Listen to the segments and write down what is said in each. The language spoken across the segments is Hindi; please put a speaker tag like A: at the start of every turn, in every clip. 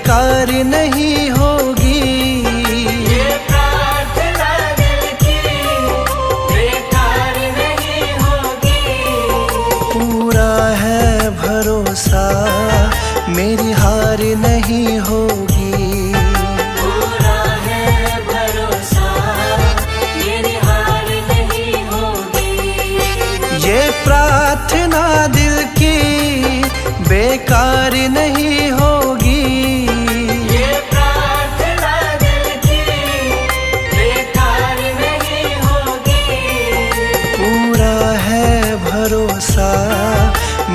A: बेकार नहीं होगी।
B: ये प्रार्थना दिल की बेकार नहीं होगी।
A: पूरा है भरोसा मेरी हार नहीं होगी।
B: पूरा है भरोसा मेरी हार नहीं होगी।
A: ये प्रार्थना दिल की बेकार नहीं होगी।
B: ये प्रार्थना दिल की बेकार नहीं होगी।
A: पूरा है भरोसा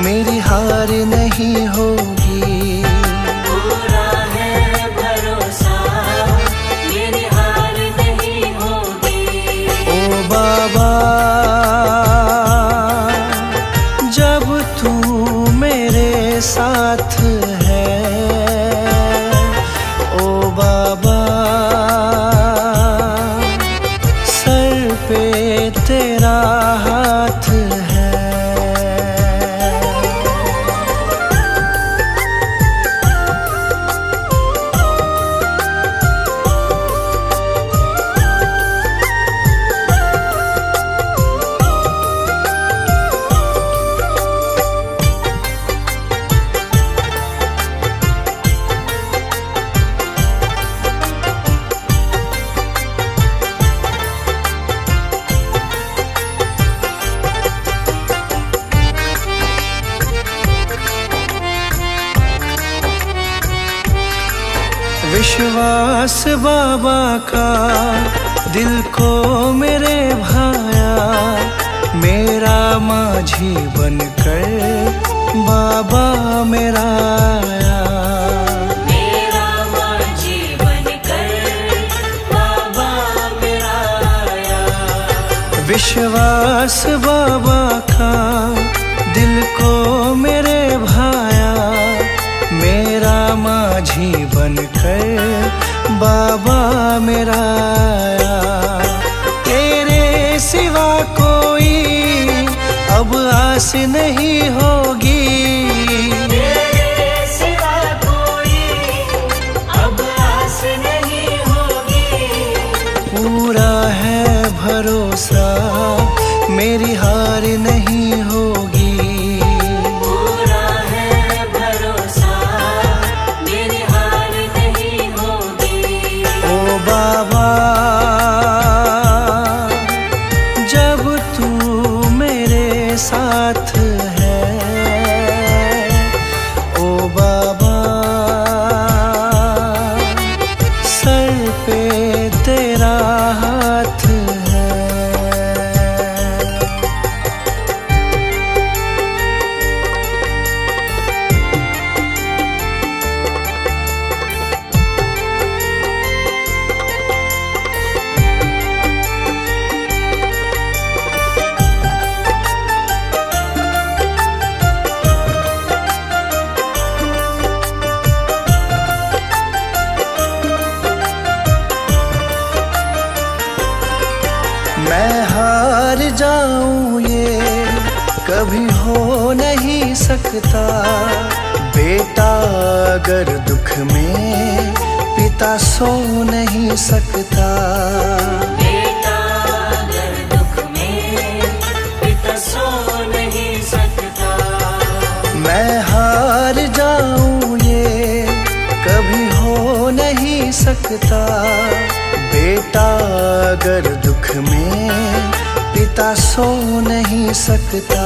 A: मेरी हार नहीं होगी।
B: पूरा है भरोसा मेरी हार नहीं होगी।
A: ओ बाबा जब तू मेरे साथ है, ओ बाबा सर पे तेरा हाथ है। विश्वास बाबा का दिल को मेरे भाया, मेरा माझी बनकर बाबा मेरा आया।
B: मेरा माझी बनकर बाबा मेरा आया।
A: विश्वास बाबा का दिल को मेरे भाया, मेरा माझी बनकर बाबा मेरा आया। तेरे सिवा कोई अब आस नहीं होगी।
B: तेरे सिवा कोई अब आस नहीं होगी।
A: पूरा है भरोसा मेरी हार नहीं होगी।
B: पूरा है भरोसा मेरी हार नहीं होगी।
A: ओ बाबा जब तू मेरे साथ है, ओ बाबा सर पे तेरा हाथ है। मैं हार जाऊं ये कभी हो नहीं सकता। बेटा अगर दुख में पिता सो नहीं सकता।
B: बेटा अगर दुख में पिता सो नहीं सकता।
A: मैं हार जाऊं ये कभी हो नहीं सकता। बेटा अगर दुख में पिता सो नहीं सकता।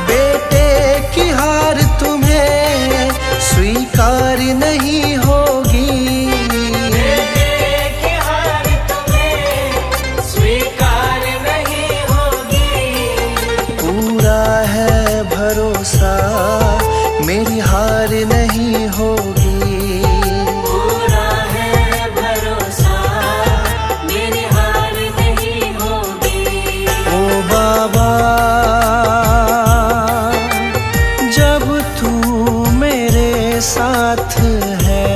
A: बेटे की हार तुम्हें स्वीकार नहीं होगी।
B: बेटे की हार तुम्हें स्वीकार नहीं होगी।
A: पूरा है भरोसा मेरी हार नहीं होगी।
B: पूरा है भरोसा मेरी हार नहीं होगी।
A: ओ बाबा जब तू मेरे साथ है,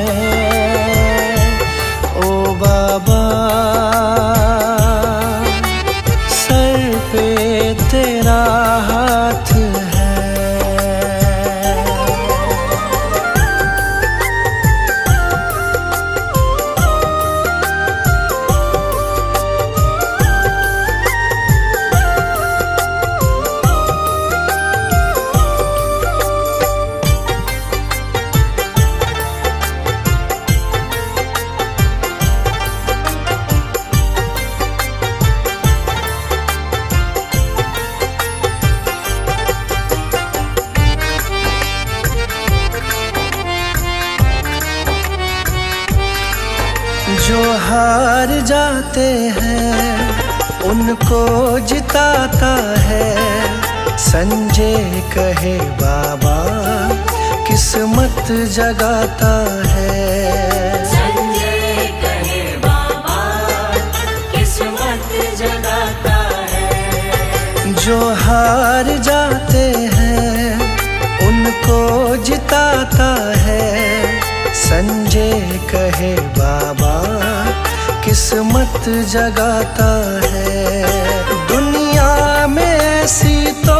A: ओ बाबा सर पे तेरा हाथ है। हार जाते हैं उनको जिताता है। संजय कहे बाबा किस्मत जगाता है।
B: संजय कहे बाबा किस्मत जगाता है।
A: जो हार जाते हैं उनको जिताता है। संजय कहे बाबा किस्मत जगाता है। दुनिया में ऐसी तो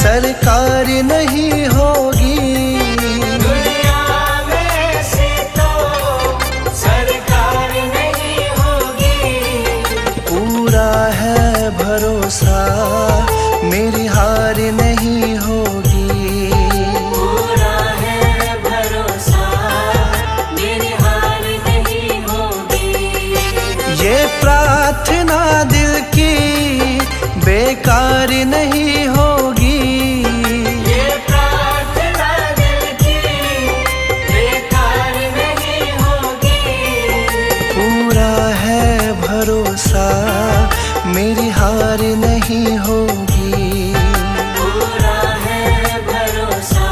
A: सरकार नहीं होगी।
B: दुनिया में ऐसी तो सरकार नहीं होगी।
A: पूरा है भरोसा मेरी हार नहीं होगी।
B: पूरा है भरोसा मेरी हार नहीं होगी।
A: ये प्रार्थना दिल की बेकार नहीं होगी।
B: ये प्रार्थना दिल की बेकार नहीं होगी।
A: पूरा है भरोसा मेरी हार नहीं होगी।
B: पूरा है भरोसा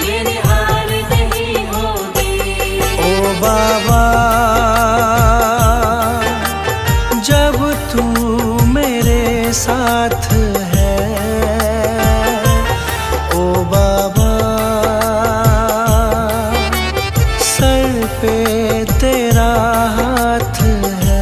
B: मेरी हार नहीं होगी।
A: ओ बाबा जब तू मेरे साथ है। ओ बाबा सर पे तेरा हाथ है।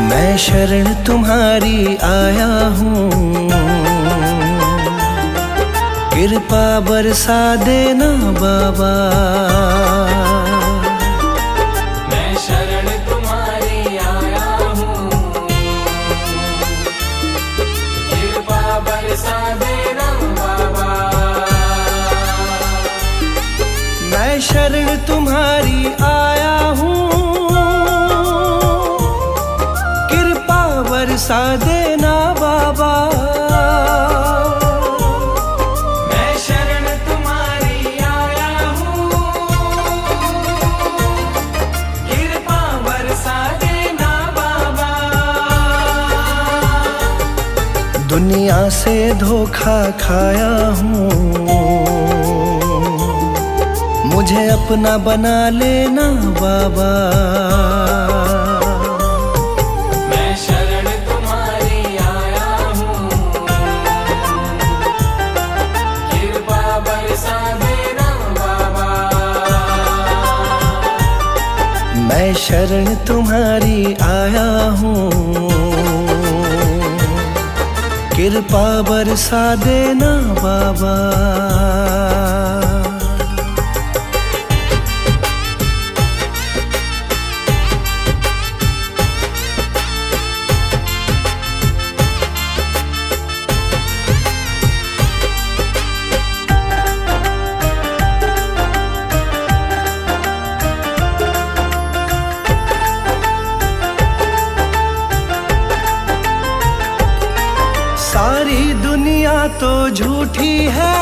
A: मैं शरण तुम्हारी आया हूँ। कृपा बरसा देना बाबा।
B: मैं शरण तुम्हारी आया हूँ। कृपा बरसा देना बाबा।
A: मैं शरण तुम्हारी आया हूँ। कृपा बरसा देना बाबा।
B: मैं शरण तुम्हारी आया हूँ। कृपा बरसा देना बाबा।
A: दुनिया से धोखा खाया हूँ। मुझे अपना बना लेना बाबा।
B: मैं शरण तुम्हारी आया हूँ। कृपा बरसा देना बाबा।
A: मैं शरण तुम्हारी आया हूँ। कृपा बरसा देना बाबा। सारी दुनिया तो झूठी है।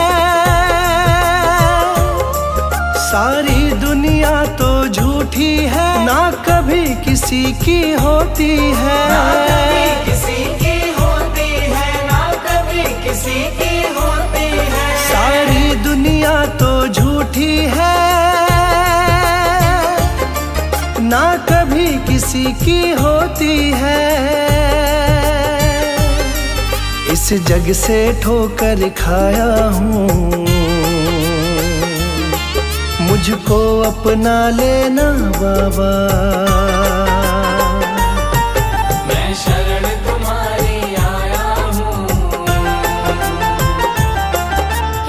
A: सारी दुनिया तो झूठी है। ना कभी किसी की होती है।
B: ना कभी किसी की होती है। ना कभी किसी की होती है।
A: सारी दुनिया तो झूठी है। ना कभी किसी की होती है। इस जग से ठोकर खाया हूँ। मुझको अपना लेना बाबा।
B: मैं शरण तुम्हारी आया हूँ।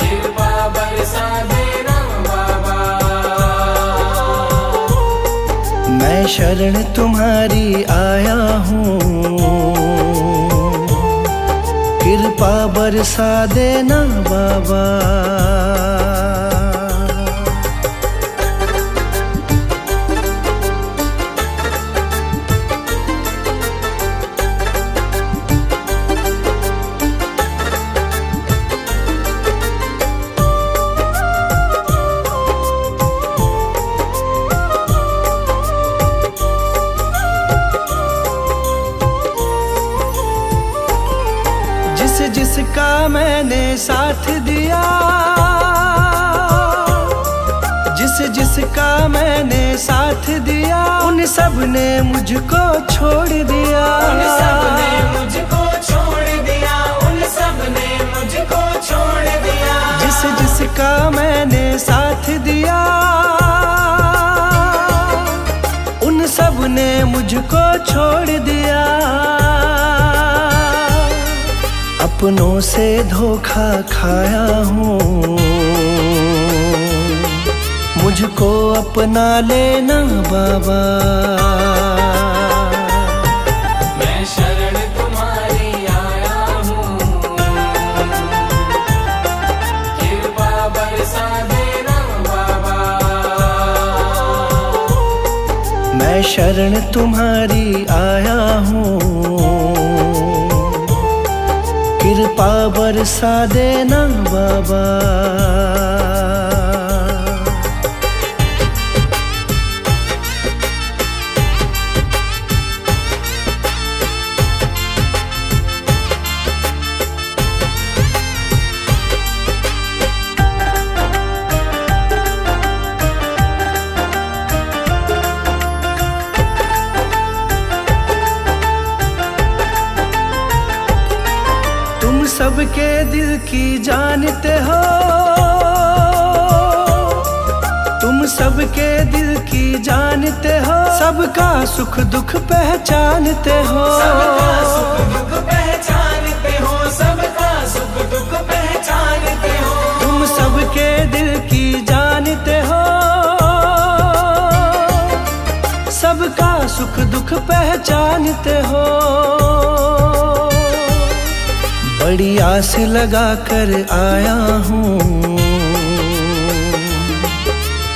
B: कृपा बरसा देना बाबा।
A: मैं मैं शरण तुम्हारी आया हूँ, कृपा बरसा देना बाबा। जिसका मैंने साथ दिया, जिसका मैंने साथ दिया, उन सब ने मुझको छोड़ दिया।
B: उन सब ने मुझको छोड़ दिया, उन सब ने मुझको छोड़ दिया।
A: जिसका मैंने साथ दिया, उन सब ने मुझको छोड़ दिया। अपनों से धोखा खाया हूँ, मुझको अपना लेना बाबा।
B: मैं शरण तुम्हारी आया हूँ, कृपा बरसा देना बाबा।
A: मैं शरण तुम्हारी आया हूँ, कृपा बरसा देना बाबा। सबके दिल की जानते हो, तुम सबके दिल की जानते हो, सबका सुख दुख पहचानते हो।
B: सबका सुख दुख पहचानते हो, सबका सुख दुख पहचानते हो।
A: तुम सबके दिल की जानते हो, सबका सुख दुख पहचानते हो। बड़ी आस लगा कर आया हूँ,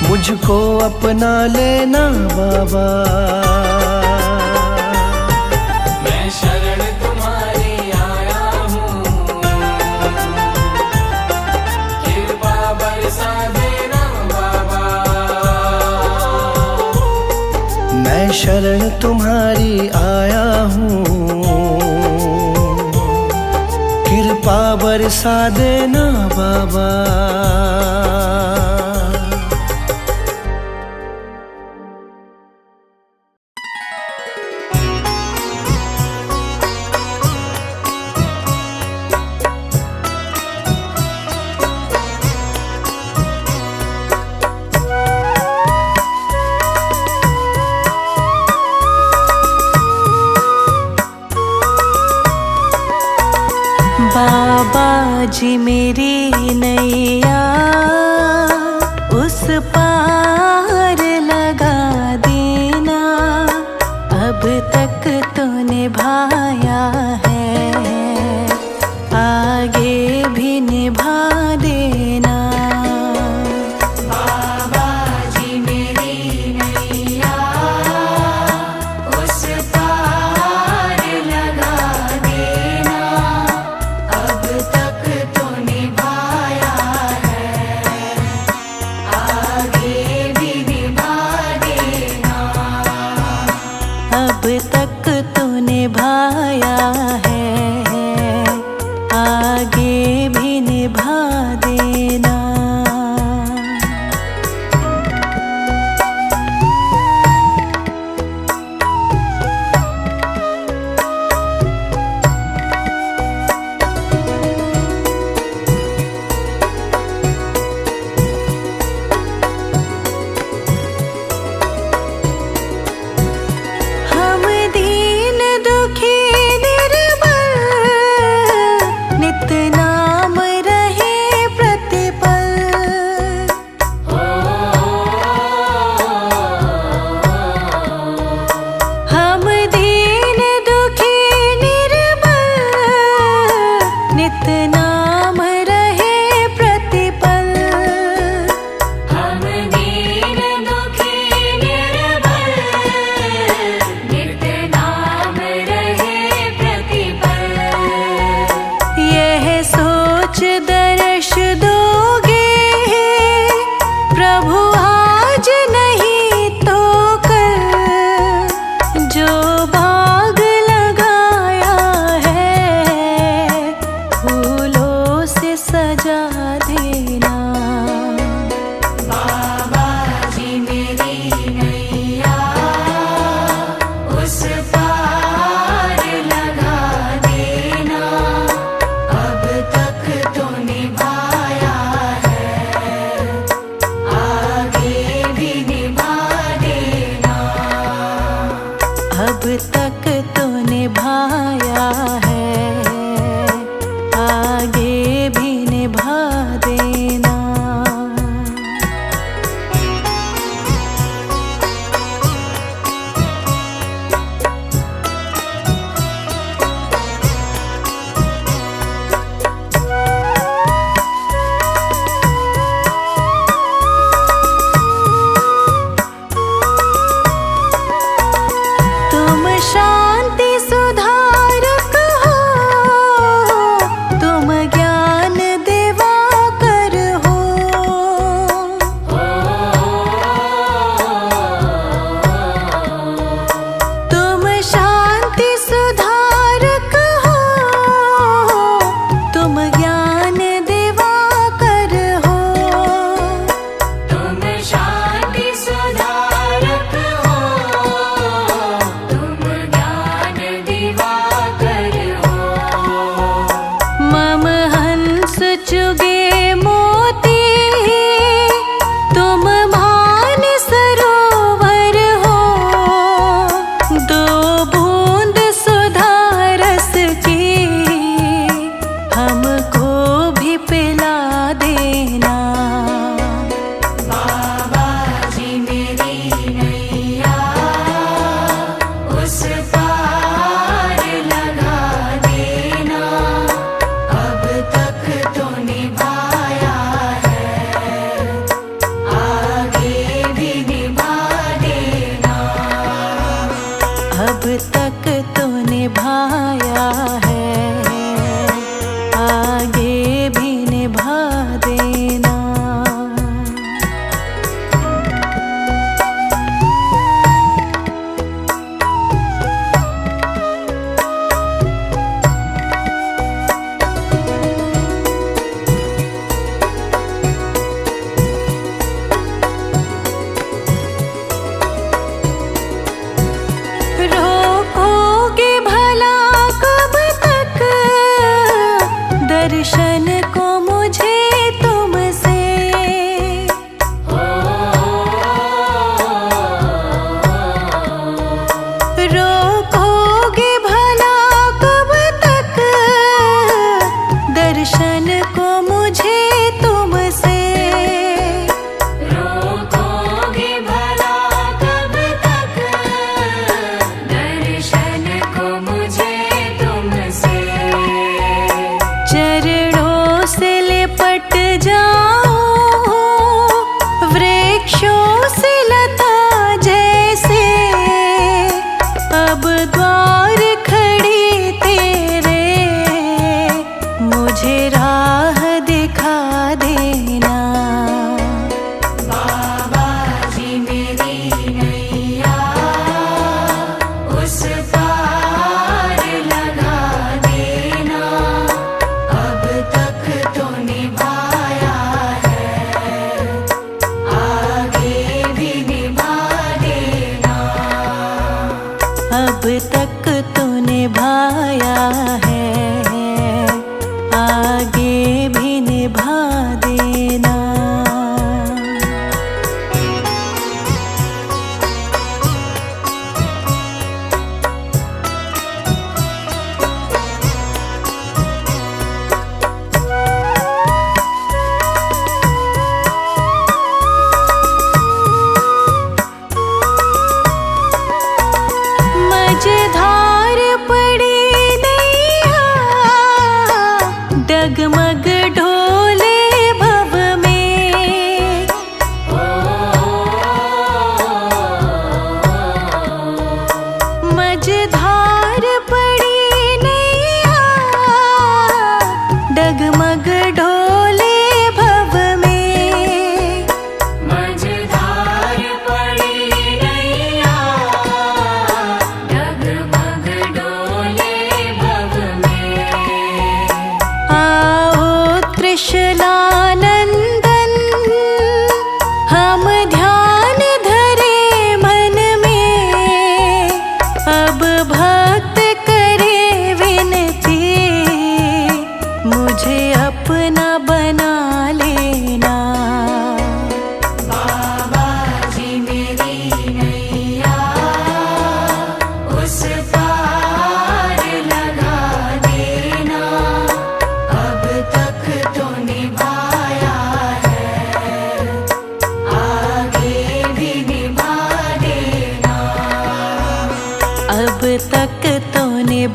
A: मुझको अपना लेना बाबा।
B: मैं शरण तुम्हारी आया हूँ, कृपा बरसा देना बाबा।
A: मैं शरण तुम्हारी आया हूँ, कृपा बरसा देना बाबा।
C: बाबा जी मेरी नैया उस पार लगा देना, अब तक तो निभाया है, आगे भी निभा देना।
B: बाबा जी मेरी नैया उस पार लगा देना, अब तक तो निभाया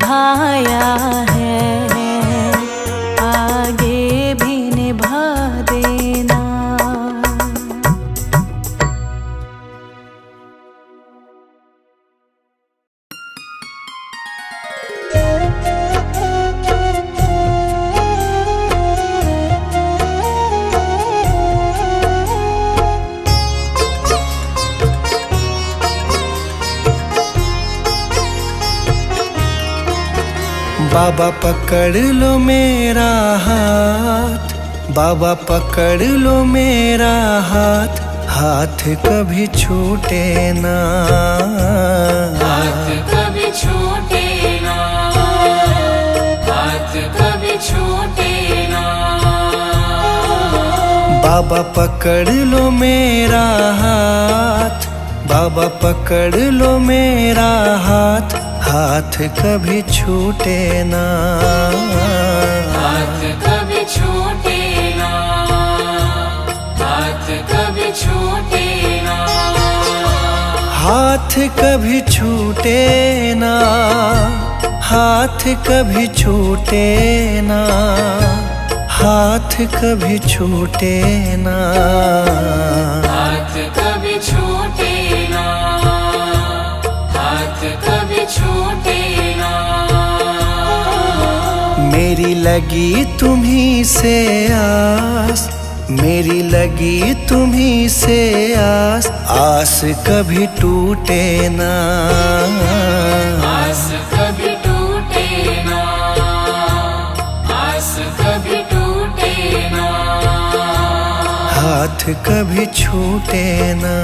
C: निभाया है, आगे भी निभा देना।
A: बाबा पकड़ लो मेरा हाथ, बाबा पकड़ लो मेरा हाथ, हाथ कभी छूटे ना,
B: हाथ कभी छूटे ना, हाथ कभी छूटे ना।
A: बाबा पकड़ लो मेरा हाथ, बाबा पकड़ लो मेरा हाथ, हाथ कभी छूटे ना,
B: हाथ कभी छूटे ना, हाथ कभी छूटे ना।
A: हाथ कभी छूटे ना, हाथ कभी छूटे ना, हाथ कभी छूटे ना,
B: हाथ कभी छूटे ना, हाथ कभी छूटे ना।
A: मेरी लगी तुम्हीं से आस, मेरी लगी तुम्हीं से आस, आस कभी टूटे ना,
B: आस कभी टूटे ना, आस कभी टूटे ना।
A: हाथ कभी छूटे ना।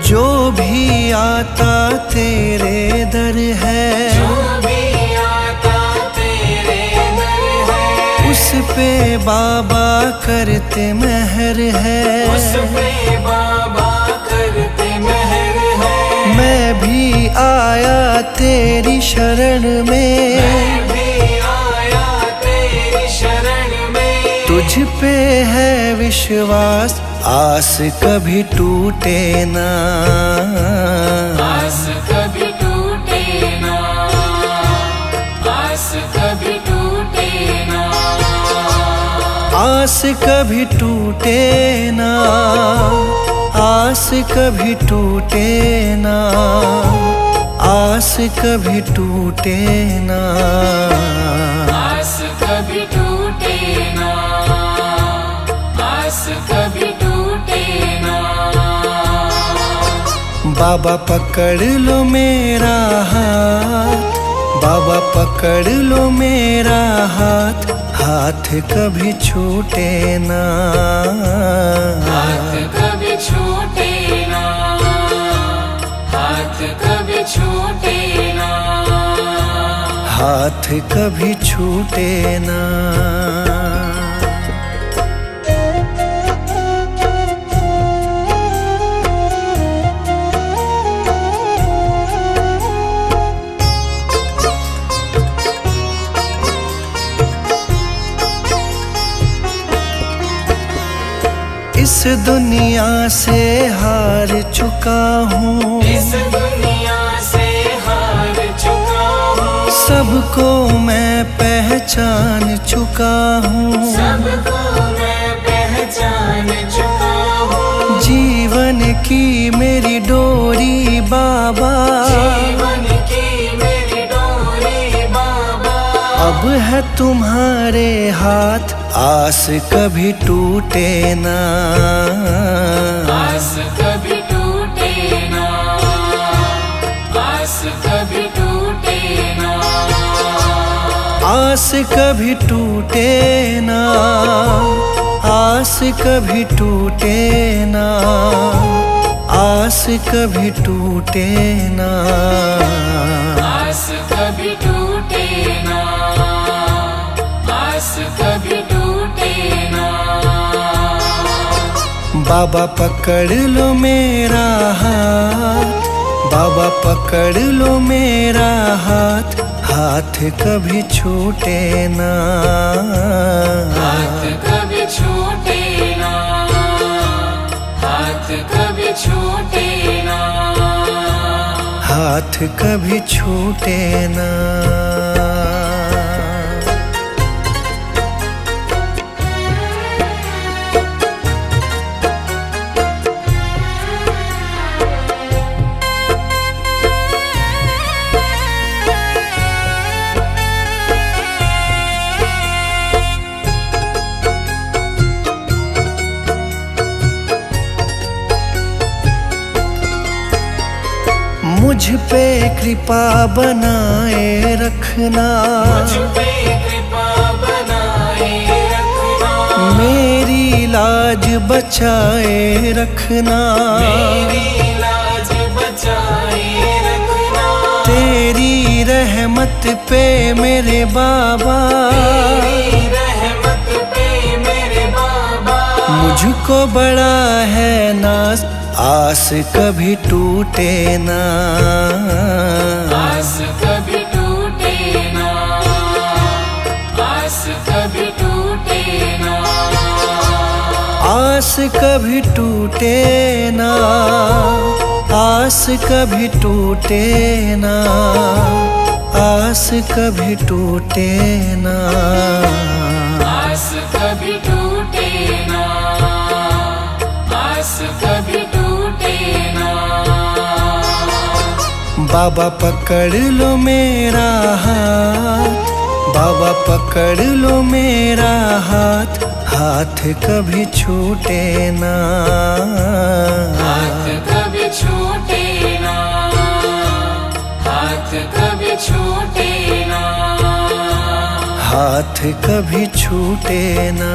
A: जो भी आता तेरे दर है,
B: जो भी आता तेरे दर है,
A: उस पे बाबा करते मेहर है,
B: उस पे बाबा करते मेहर है।
A: मैं भी आया तेरी शरण में,
B: मैं भी आया तेरी शरण में।
A: तुझ पे है विश्वास, आस कभी टूटे ना,
B: आस कभी टूटे ना, आस कभी टूटे ना।
A: आस कभी टूटे ना, आस कभी टूटे ना, आस कभी टूटे ना,
B: आस कभी टूटे ना, आस कभी टूटे ना।
A: बाबा पकड़ लो मेरा हाथ, बाबा पकड़ लो मेरा हाथ, हाथ कभी छूटे ना,
B: हाथ कभी छूटे ना, हाथ कभी छूटे ना।
A: हाथ कभी छूटे ना। इस दुनिया से हार चुका हूँ,
B: इस दुनिया से हार चुका हूँ,
A: सबको मैं पहचान चुका हूँ,
B: सबको मैं पहचान चुका हूँ।
A: जीवन की मेरी डोरी बाबा,
B: जीवन की मेरी डोरी बाबा,
A: अब है तुम्हारे हाथ, आस कभी टूटे ना,
B: आस कभी टूटे ना, आस कभी टूटे ना।
A: आस कभी टूटे ना, आस कभी टूटे ना, आस कभी टूटे ना,
B: आस कभी टूटे ना, आस कभी टूटे
A: बाबा पकड़ लो मेरा हाथ, बाबा पकड़ लो मेरा हाथ, हाथ कभी छूटे ना,
B: हाथ कभी छूटे ना, हाथ कभी छूटे ना,
A: हाथ कभी छूटे ना। मुझ पे कृपा बनाए रखना,
B: मुझ पे कृपा बनाए रखना,
A: मेरी लाज बचाए रखना,
B: मेरी लाज बचाए रखना,
A: तेरी रहमत पे मेरे बाबा,
B: तेरी रहमत पे मेरे बाबा,
A: मुझको बड़ा है नाज, आस कभी टूटे ना,
B: आस कभी टूटे ना, आस कभी टूटे ना,
A: आस कभी टूटे ना, आस कभी टूटे ना, आस कभी टूटे ना,
B: आस कभी टूटे ना, आस कभी टूटे ना।
A: बाबा पकड़ लो मेरा हाथ, बाबा पकड़ लो मेरा हाथ, हाथ कभी छूटे ना,
B: हाथ कभी छूटे ना, हाथ कभी छूटे ना,
A: हाथ कभी छूटे ना।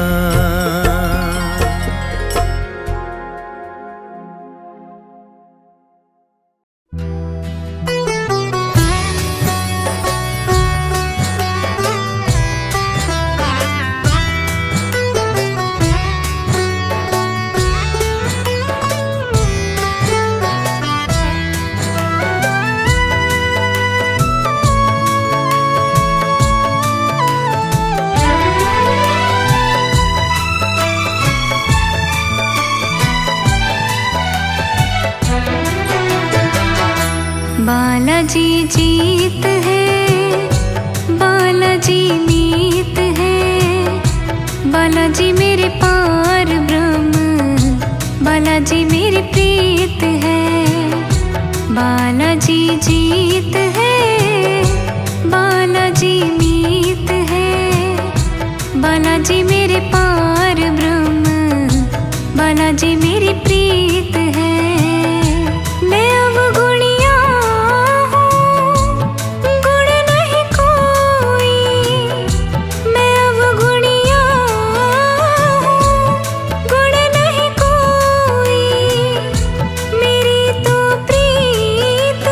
C: बालाजी जीत है, बालाजी मीत है, बालाजी मेरे पार ब्रह्म, बालाजी मेरी प्रीत है। बालाजी जीत है, बालाजी मीत है, बालाजी मेरे पार ब्रह्म, बालाजी मेरी प्रीत है। मैं अवगुणिया हूँ, गुण नहीं कोई, मैं अवगुणिया हूँ, गुण नहीं कोई, मेरी तो प्रीत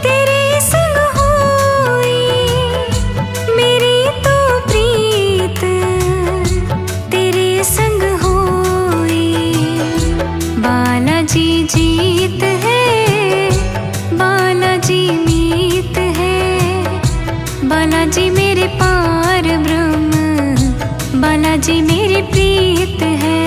C: तेरे संग होई, मेरी तो प्रीत तेरे संग होई। बालाजी जीत है, बालाजी मीत है, बालाजी मेरे पार ब्रह्म, बालाजी मेरी प्रीत है।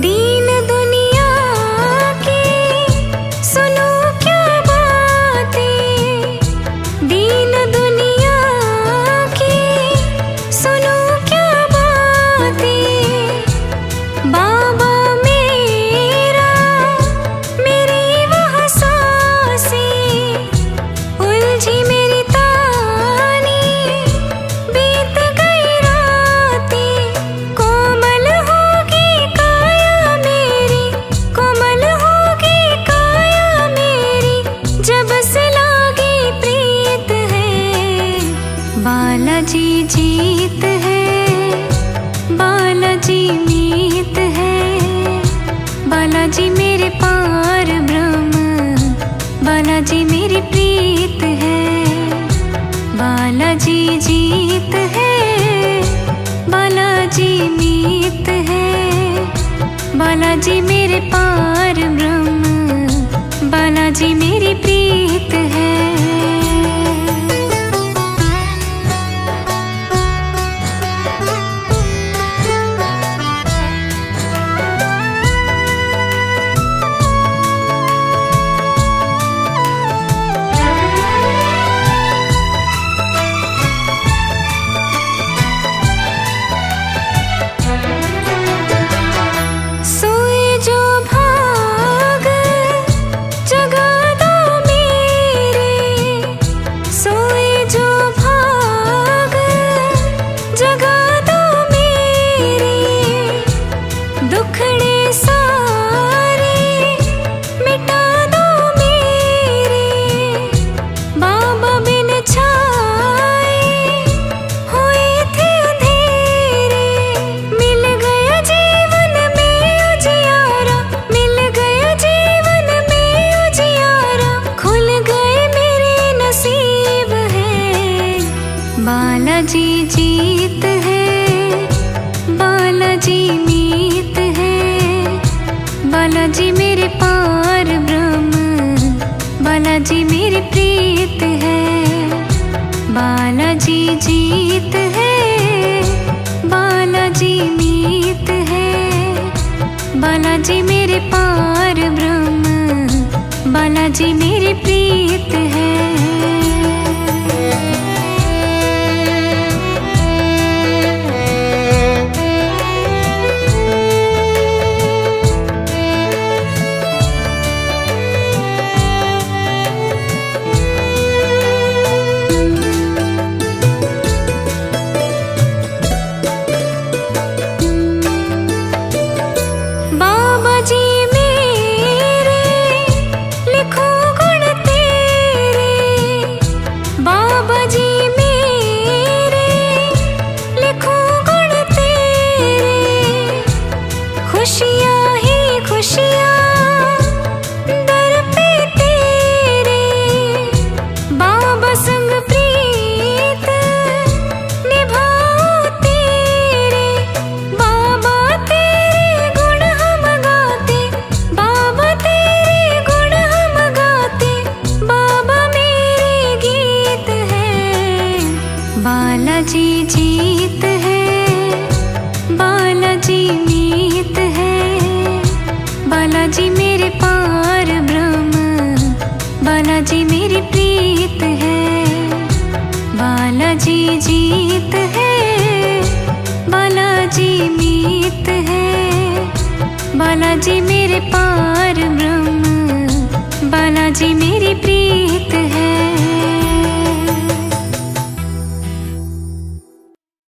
C: दीन दुनिया की सुनो क्या बातें, बालाजी मीत है, बालाजी मेरे पार ब्रह्म, बालाजी मेरी प्रीत है। बालाजी जीत है, बालाजी मीत है, बालाजी मेरे पार ब्रह्म, बालाजी मेरी प्रीत है। बालाजी जीत है, बालाजी मीत है, बालाजी मेरे पार ब्रह्म, बालाजी मेरी प्रीत है। खुशियाँ ही खुशियाँ दर पे तेरे, बाबा संग प्रीत निभाओ तेरे। बाबा तेरे गुण हम गाते, बाबा तेरे गुण हम गाते, बाबा मेरे गीत है। बालाजी जीत है, बालाजी मीत है, बालाजी मेरे पार ब्रह्म, बालाजी मेरी प्रीत है। बालाजी जीत है, बालाजी मीत है, बालाजी मेरे पार ब्रह्म, बालाजी मेरी प्रीत